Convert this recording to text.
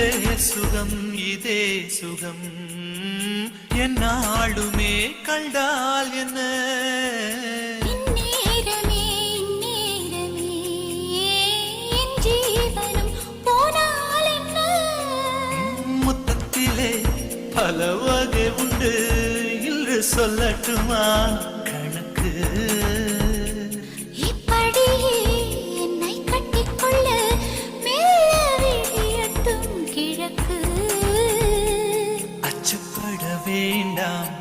இதே சுகம் இதே சுகம் என்னாலுமே கண்டால் என்ன இந்நேரமே இந்நேரமே என் ஜீவனம் போனால் என்ன முத்தத்திலே பல வகை உண்டு இன்று சொல்லட்டுமா கணக்கு இப்படியே என்னை கட்டிக்கொள்ள மெல்ல விழியட்டும் கிழக்கு அச்சப்பட வேண்டாம்